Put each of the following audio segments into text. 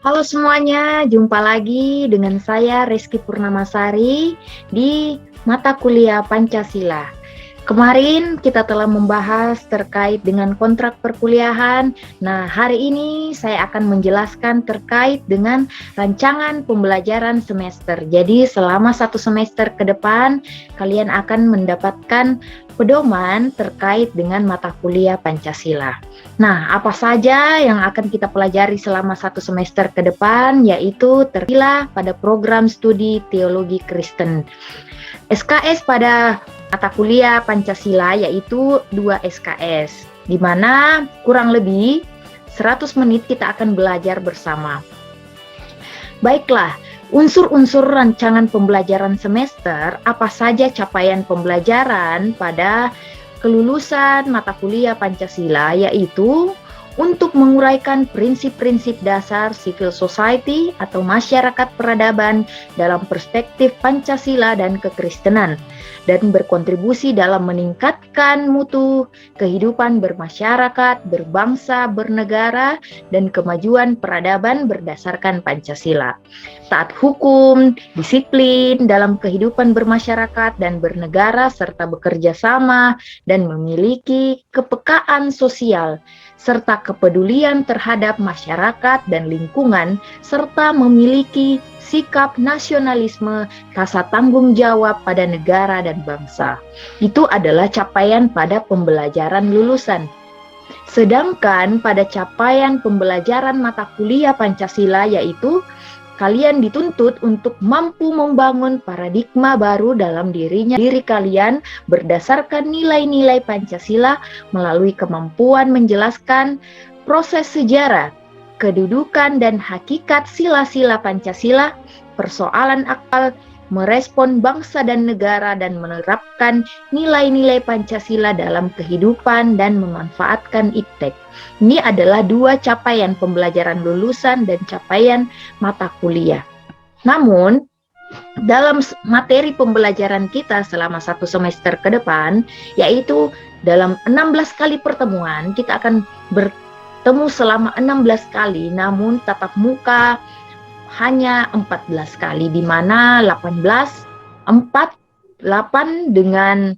Halo semuanya, jumpa lagi dengan saya Reski Purnamasari di mata kuliah Pancasila. Kemarin kita telah membahas terkait dengan kontrak perkuliahan. Nah, hari ini saya akan menjelaskan terkait dengan rancangan pembelajaran semester. Jadi, selama satu semester ke depan, kalian akan mendapatkan pedoman terkait dengan mata kuliah Pancasila. Nah, apa saja yang akan kita pelajari selama satu semester ke depan, yaitu terpilah pada program studi teologi Kristen. SKS pada mata kuliah Pancasila yaitu 2 SKS, di mana kurang lebih 100 menit kita akan belajar bersama. Baiklah, unsur-unsur rancangan pembelajaran semester, apa saja capaian pembelajaran pada kelulusan mata kuliah Pancasila, yaitu untuk menguraikan prinsip-prinsip dasar civil society atau masyarakat peradaban dalam perspektif Pancasila dan kekristenan, dan berkontribusi dalam meningkatkan mutu kehidupan bermasyarakat, berbangsa, bernegara, dan kemajuan peradaban berdasarkan Pancasila. Taat hukum, disiplin dalam kehidupan bermasyarakat dan bernegara, serta bekerja sama dan memiliki kepekaan sosial serta kepedulian terhadap masyarakat dan lingkungan, serta memiliki sikap nasionalisme, rasa tanggung jawab pada negara dan bangsa. Itu adalah capaian pada pembelajaran lulusan. Sedangkan pada capaian pembelajaran mata kuliah Pancasila, yaitu kalian dituntut untuk mampu membangun paradigma baru dalam diri kalian berdasarkan nilai-nilai Pancasila melalui kemampuan menjelaskan proses sejarah, kedudukan dan hakikat sila-sila Pancasila, persoalan akal, merespon bangsa dan negara, dan menerapkan nilai-nilai Pancasila dalam kehidupan dan memanfaatkan iptek. Ini adalah 2 capaian pembelajaran lulusan dan capaian mata kuliah. Namun, dalam materi pembelajaran kita selama satu semester ke depan, yaitu dalam 16 kali pertemuan, kita akan bertemu selama 16 kali, namun tatap muka hanya 14 kali, di mana 8 dengan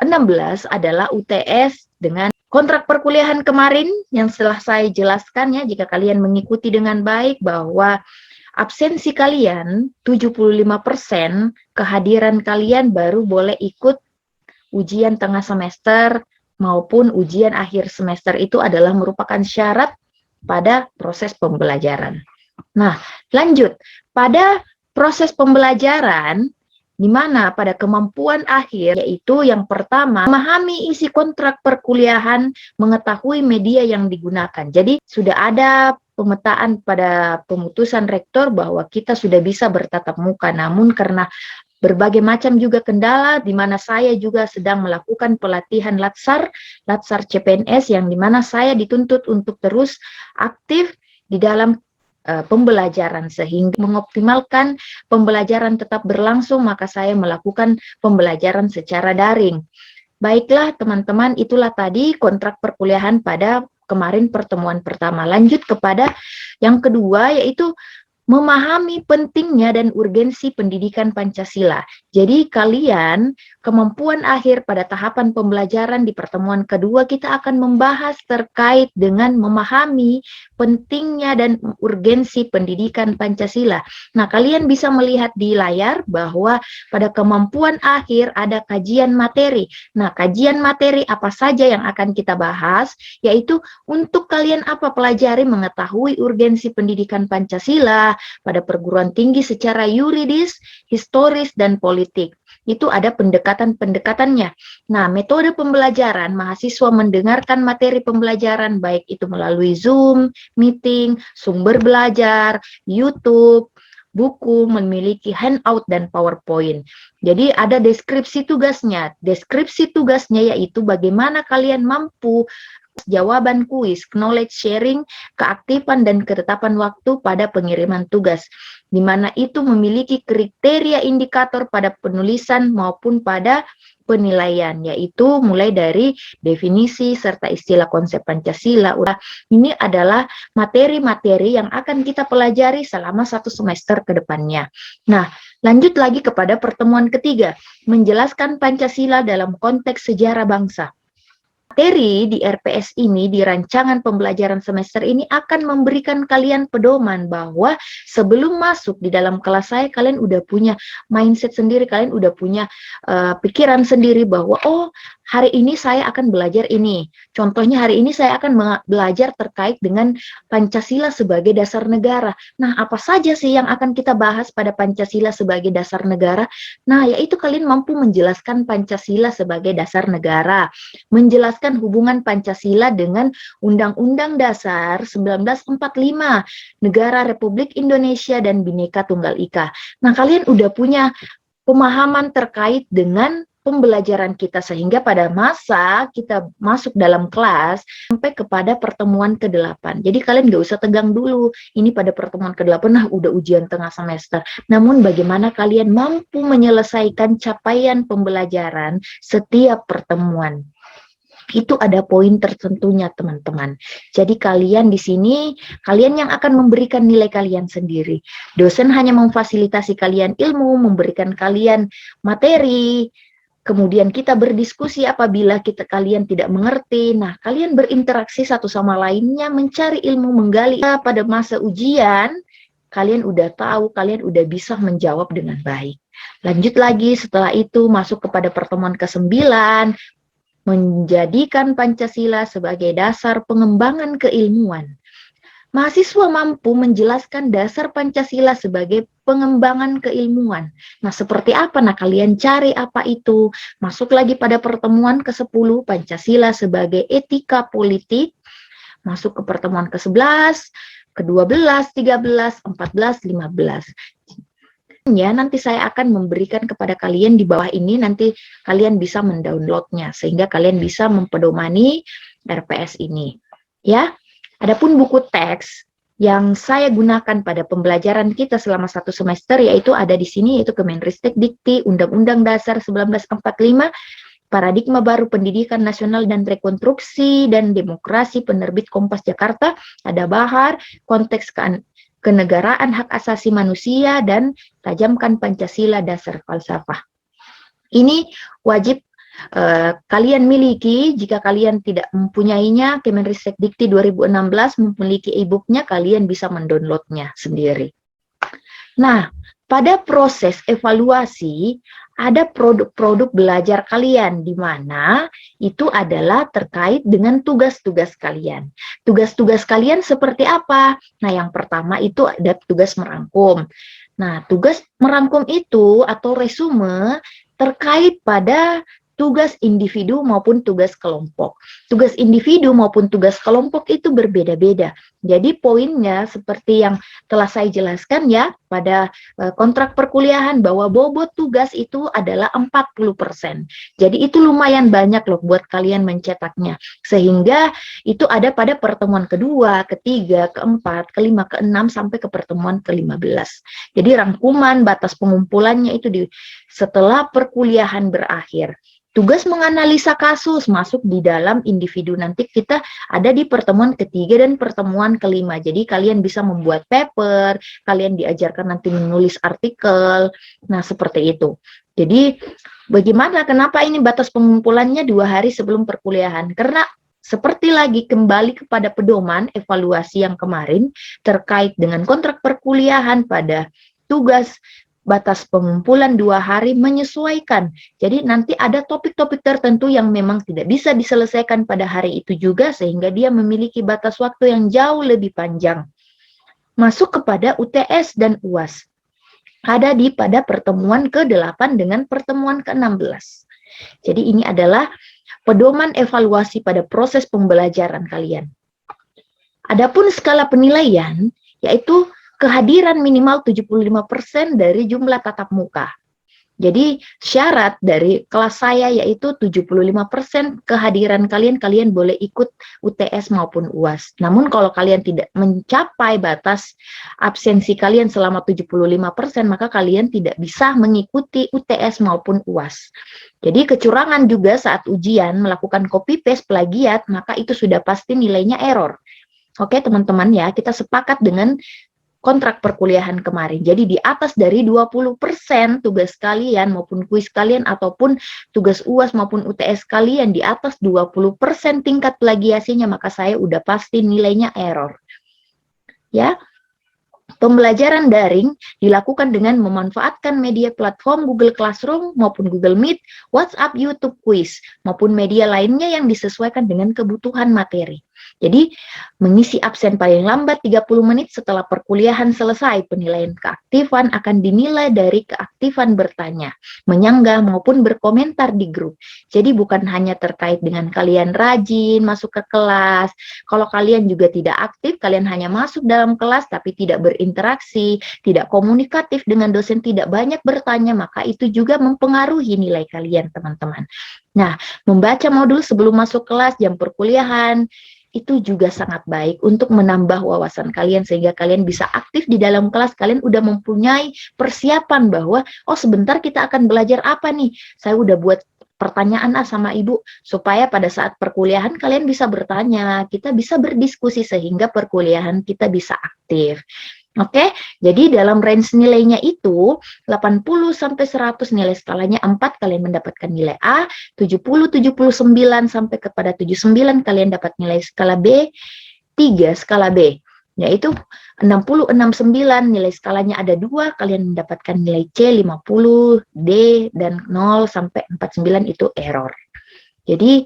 16 adalah UTS dengan kontrak perkuliahan kemarin yang setelah saya jelaskan ya, jika kalian mengikuti dengan baik bahwa absensi kalian 75%, kehadiran kalian baru boleh ikut ujian tengah semester maupun ujian akhir semester, itu adalah merupakan syarat pada proses pembelajaran. Nah, lanjut. Pada proses pembelajaran, di mana pada kemampuan akhir, yaitu yang pertama, memahami isi kontrak perkuliahan, mengetahui media yang digunakan. Jadi, sudah ada pemetaan pada pemutusan rektor bahwa kita sudah bisa bertatap muka, namun karena berbagai macam juga kendala, di mana saya juga sedang melakukan pelatihan Latsar CPNS, yang di mana saya dituntut untuk terus aktif di dalam pembelajaran, sehingga mengoptimalkan pembelajaran tetap berlangsung, maka saya melakukan pembelajaran secara daring. Baiklah teman-teman, itulah tadi kontrak perkuliahan pada kemarin pertemuan pertama. Lanjut kepada yang kedua, yaitu memahami pentingnya dan urgensi pendidikan Pancasila. Jadi kalian, kemampuan akhir pada tahapan pembelajaran di pertemuan kedua, kita akan membahas terkait dengan memahami pentingnya dan urgensi pendidikan Pancasila. Nah, kalian bisa melihat di layar bahwa pada kemampuan akhir ada kajian materi. Nah, kajian materi apa saja yang akan kita bahas, yaitu untuk kalian apa pelajari, mengetahui urgensi pendidikan Pancasila pada perguruan tinggi secara yuridis, historis, dan politik. Itu ada pendekatan-pendekatannya. Nah, metode pembelajaran, mahasiswa mendengarkan materi pembelajaran, baik itu melalui Zoom, meeting, sumber belajar, YouTube, buku, memiliki handout, dan PowerPoint. Jadi ada deskripsi tugasnya. Deskripsi tugasnya yaitu bagaimana kalian mampu jawaban kuis, knowledge sharing, keaktifan dan ketetapan waktu pada pengiriman tugas, di mana itu memiliki kriteria indikator pada penulisan maupun pada penilaian, yaitu mulai dari definisi serta istilah konsep Pancasila. Ini adalah materi-materi yang akan kita pelajari selama 1 semester ke depannya. Nah, lanjut lagi kepada pertemuan ketiga, menjelaskan Pancasila dalam konteks sejarah bangsa. Materi di RPS ini, di rancangan pembelajaran semester ini akan memberikan kalian pedoman bahwa sebelum masuk di dalam kelas saya, kalian udah punya mindset sendiri, kalian udah punya pikiran sendiri bahwa, oh, hari ini saya akan belajar ini. Contohnya hari ini saya akan belajar terkait dengan Pancasila sebagai dasar negara. Nah, apa saja sih yang akan kita bahas pada Pancasila sebagai dasar negara? Nah, yaitu kalian mampu menjelaskan Pancasila sebagai dasar negara, menjelaskan hubungan Pancasila dengan Undang-Undang Dasar 1945, Negara Republik Indonesia dan Bhinneka Tunggal Ika. Nah, kalian udah punya pemahaman terkait dengan pembelajaran kita, sehingga pada masa kita masuk dalam kelas sampai kepada pertemuan ke-8. Jadi kalian nggak usah tegang dulu, ini pada pertemuan ke-8, nah udah ujian tengah semester. Namun bagaimana kalian mampu menyelesaikan capaian pembelajaran setiap pertemuan. Itu ada poin tertentunya, teman-teman. Jadi kalian di sini, kalian yang akan memberikan nilai kalian sendiri. Dosen hanya memfasilitasi kalian ilmu, memberikan kalian materi, kemudian kita berdiskusi apabila kalian tidak mengerti. Nah, kalian berinteraksi satu sama lainnya, mencari ilmu, menggali. Pada masa ujian, kalian udah tahu, kalian udah bisa menjawab dengan baik. Lanjut lagi, setelah itu masuk kepada pertemuan ke-9, menjadikan Pancasila sebagai dasar pengembangan keilmuan. Mahasiswa mampu menjelaskan dasar Pancasila sebagai pengembangan keilmuan. Nah, seperti apa? Nah, kalian cari apa itu. Masuk lagi pada pertemuan ke-10, Pancasila sebagai etika politik. Masuk ke pertemuan ke-11, ke-12, 13, 14, 15. Ya, nanti saya akan memberikan kepada kalian di bawah ini, nanti kalian bisa mendownloadnya sehingga kalian bisa mempedomani RPS ini. Ya, adapun buku teks yang saya gunakan pada pembelajaran kita selama 1 semester yaitu ada di sini, yaitu Kemenristek Dikti, Undang-Undang Dasar 1945, Paradigma Baru Pendidikan Nasional dan Rekonstruksi dan Demokrasi, penerbit Kompas Jakarta, ada Bahar, Konteks Kenegaraan Hak Asasi Manusia, dan Tajamkan Pancasila Dasar Falsafah. Ini wajib kalian miliki. Jika kalian tidak mempunyainya, Kemenristek Dikti 2016 memiliki e-booknya, kalian bisa mendownloadnya sendiri. Nah, pada proses evaluasi, ada produk-produk belajar kalian, di mana itu adalah terkait dengan tugas-tugas kalian. Tugas-tugas kalian seperti apa? Nah, yang pertama itu ada tugas merangkum. Nah, tugas merangkum itu atau resume terkait pada tugas individu maupun tugas kelompok. Tugas individu maupun tugas kelompok itu berbeda-beda. Jadi poinnya seperti yang telah saya jelaskan ya pada kontrak perkuliahan, bahwa bobot tugas itu adalah 40%. Jadi itu lumayan banyak loh buat kalian mencetaknya. Sehingga itu ada pada pertemuan kedua, ketiga, keempat, kelima, keenam, sampai ke pertemuan ke-15. Jadi rangkuman, batas pengumpulannya itu setelah perkuliahan berakhir. Tugas menganalisa kasus masuk di dalam individu. Nanti kita ada di pertemuan ketiga dan pertemuan kelima. Jadi kalian bisa membuat paper, kalian diajarkan nanti menulis artikel. Nah, seperti itu. Jadi bagaimana, kenapa ini batas pengumpulannya 2 hari sebelum perkuliahan? Karena seperti lagi kembali kepada pedoman evaluasi yang kemarin terkait dengan kontrak perkuliahan pada tugas batas pengumpulan 2 hari menyesuaikan. Jadi nanti ada topik-topik tertentu yang memang tidak bisa diselesaikan pada hari itu juga, sehingga dia memiliki batas waktu yang jauh lebih panjang. Masuk kepada UTS dan UAS. Ada pada pertemuan ke-8 dengan pertemuan ke-16. Jadi ini adalah pedoman evaluasi pada proses pembelajaran kalian. Adapun skala penilaian, yaitu kehadiran minimal 75% dari jumlah tatap muka. Jadi syarat dari kelas saya yaitu 75% kehadiran kalian, kalian boleh ikut UTS maupun UAS. Namun kalau kalian tidak mencapai batas absensi kalian selama 75%, maka kalian tidak bisa mengikuti UTS maupun UAS. Jadi kecurangan juga saat ujian, melakukan copy paste, plagiat, maka itu sudah pasti nilainya error. Oke teman-teman ya, kita sepakat dengan kontrak perkuliahan kemarin. Jadi di atas dari 20% tugas kalian maupun kuis kalian ataupun tugas UAS maupun UTS kalian di atas 20% tingkat plagiasinya, maka saya udah pasti nilainya error. Ya. Pembelajaran daring dilakukan dengan memanfaatkan media platform Google Classroom maupun Google Meet, WhatsApp, YouTube Quiz, maupun media lainnya yang disesuaikan dengan kebutuhan materi. Jadi, mengisi absen paling lambat 30 menit setelah perkuliahan selesai. Penilaian keaktifan akan dinilai dari keaktifan bertanya, menyanggah, maupun berkomentar di grup. Jadi, bukan hanya terkait dengan kalian rajin masuk ke kelas. Kalau kalian juga tidak aktif, kalian hanya masuk dalam kelas tapi tidak berinteraksi, tidak komunikatif dengan dosen, tidak banyak bertanya, maka itu juga mempengaruhi nilai kalian, teman-teman. Nah, membaca modul sebelum masuk kelas, jam perkuliahan, itu juga sangat baik untuk menambah wawasan kalian sehingga kalian bisa aktif di dalam kelas. Kalian udah mempunyai persiapan bahwa, oh sebentar kita akan belajar apa nih, saya udah buat pertanyaan sama ibu, supaya pada saat perkuliahan kalian bisa bertanya, kita bisa berdiskusi sehingga perkuliahan kita bisa aktif. Oke, jadi dalam range nilainya itu 80 sampai 100 nilai skalanya 4 kalian mendapatkan nilai A, 70 79 sampai kepada 79 kalian dapat nilai skala B, 3 skala B. Yaitu 60 69 nilai skalanya ada 2 kalian mendapatkan nilai C, 50 D, dan 0 sampai 49 itu error. Jadi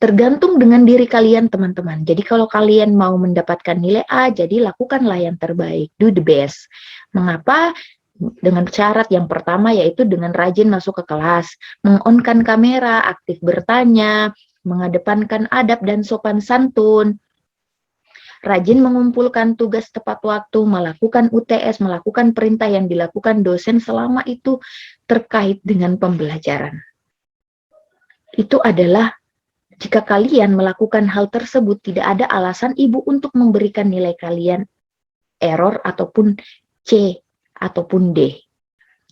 tergantung dengan diri kalian, teman-teman. Jadi kalau kalian mau mendapatkan nilai A, jadi lakukanlah yang terbaik, do the best. Mengapa? Dengan syarat yang pertama yaitu dengan rajin masuk ke kelas, meng-on-kan kamera, aktif bertanya, mengedepankan adab dan sopan santun, rajin mengumpulkan tugas tepat waktu, melakukan UTS, melakukan perintah yang dilakukan dosen selama itu terkait dengan pembelajaran. Itu adalah jika kalian melakukan hal tersebut, tidak ada alasan ibu untuk memberikan nilai kalian error ataupun C ataupun D.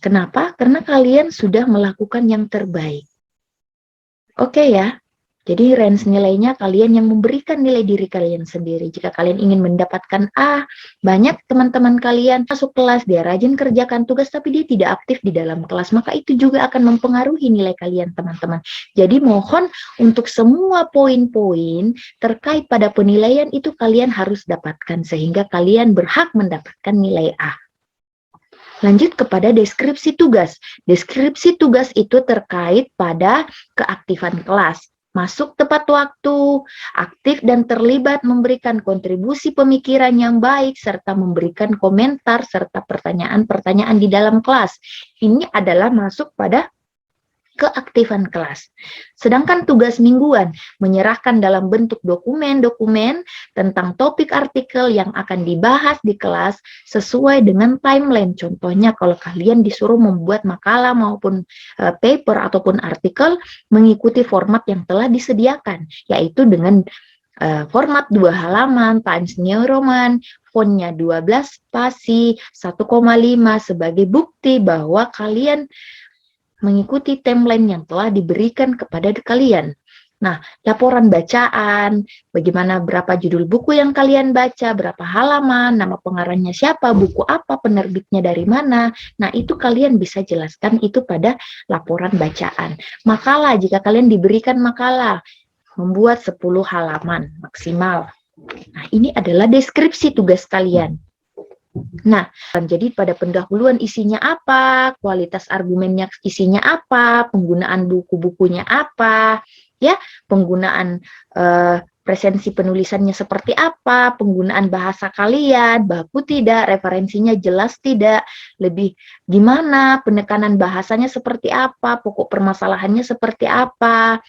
Kenapa? Karena kalian sudah melakukan yang terbaik. Oke ya, jadi range nilainya kalian yang memberikan nilai diri kalian sendiri. Jika kalian ingin mendapatkan A, banyak teman-teman kalian masuk kelas, dia rajin kerjakan tugas tapi dia tidak aktif di dalam kelas, maka itu juga akan mempengaruhi nilai kalian, teman-teman. Jadi mohon untuk semua poin-poin terkait pada penilaian itu kalian harus dapatkan sehingga kalian berhak mendapatkan nilai A. Lanjut kepada deskripsi tugas. Deskripsi tugas itu terkait pada keaktifan kelas. Masuk tepat waktu, aktif dan terlibat memberikan kontribusi pemikiran yang baik, serta memberikan komentar serta pertanyaan-pertanyaan di dalam kelas. Ini adalah masuk pada keaktifan kelas. Sedangkan tugas mingguan, menyerahkan dalam bentuk dokumen-dokumen tentang topik artikel yang akan dibahas di kelas sesuai dengan timeline. Contohnya kalau kalian disuruh membuat makalah maupun paper ataupun artikel mengikuti format yang telah disediakan, yaitu dengan format 2 halaman, Times New Roman, fontnya 12 spasi, 1,5 sebagai bukti bahwa kalian mengikuti timeline yang telah diberikan kepada kalian. Nah, laporan bacaan, bagaimana berapa judul buku yang kalian baca, berapa halaman, nama pengarangnya siapa, buku apa, penerbitnya dari mana. Nah, itu kalian bisa jelaskan itu pada laporan bacaan. Makalah, jika kalian diberikan makalah, membuat 10 halaman maksimal. Nah, ini adalah deskripsi tugas kalian. Nah, jadi pada pendahuluan isinya apa, kualitas argumennya isinya apa, penggunaan buku-bukunya apa, ya, penggunaan presensi penulisannya seperti apa, penggunaan bahasa kalian, baku tidak, referensinya jelas tidak, lebih gimana, penekanan bahasanya seperti apa, pokok permasalahannya seperti apa.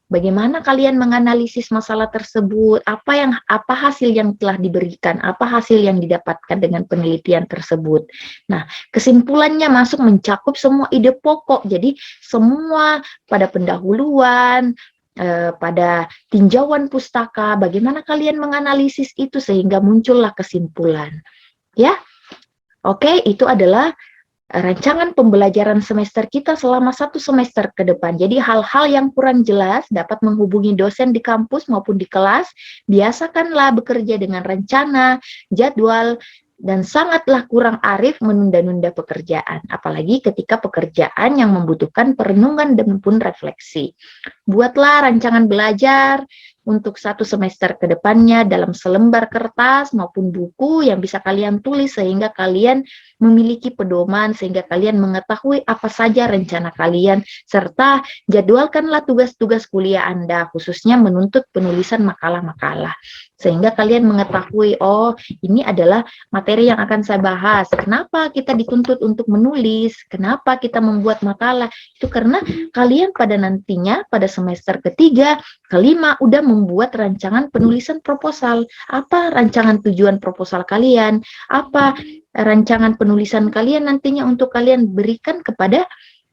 Bagaimana kalian menganalisis masalah tersebut? Apa hasil yang telah diberikan? Apa hasil yang didapatkan dengan penelitian tersebut? Nah, kesimpulannya masuk mencakup semua ide pokok. Jadi, semua pada pendahuluan, pada tinjauan pustaka, bagaimana kalian menganalisis itu sehingga muncullah kesimpulan. Ya, oke, itu adalah rancangan pembelajaran semester kita selama 1 semester ke depan. Jadi hal-hal yang kurang jelas dapat menghubungi dosen di kampus maupun di kelas. Biasakanlah bekerja dengan rencana, jadwal, dan sangatlah kurang arif menunda-nunda pekerjaan. Apalagi ketika pekerjaan yang membutuhkan perenungan dan pun refleksi. Buatlah rancangan belajar untuk 1 semester ke depannya dalam selembar kertas maupun buku yang bisa kalian tulis sehingga kalian memiliki pedoman, sehingga kalian mengetahui apa saja rencana kalian, serta jadwalkanlah tugas-tugas kuliah Anda, khususnya menuntut penulisan makalah-makalah. Sehingga kalian mengetahui, oh ini adalah materi yang akan saya bahas. Kenapa kita dituntut untuk menulis? Kenapa kita membuat makalah? Itu karena kalian pada nantinya, pada semester ketiga, kelima, udah membuat rancangan penulisan proposal. Apa rancangan tujuan proposal kalian? Apa rancangan penulisan kalian nantinya untuk kalian berikan kepada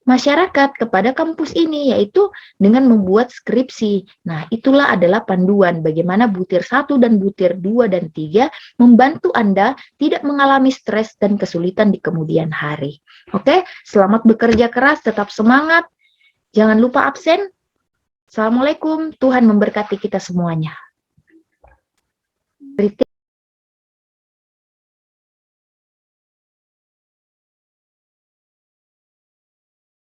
masyarakat, kepada kampus ini, yaitu dengan membuat skripsi. Nah, itulah adalah panduan bagaimana butir 1 dan butir 2 dan 3 membantu Anda tidak mengalami stres dan kesulitan di kemudian hari. Oke, selamat bekerja keras, tetap semangat, jangan lupa absen. Assalamualaikum, Tuhan memberkati kita semuanya.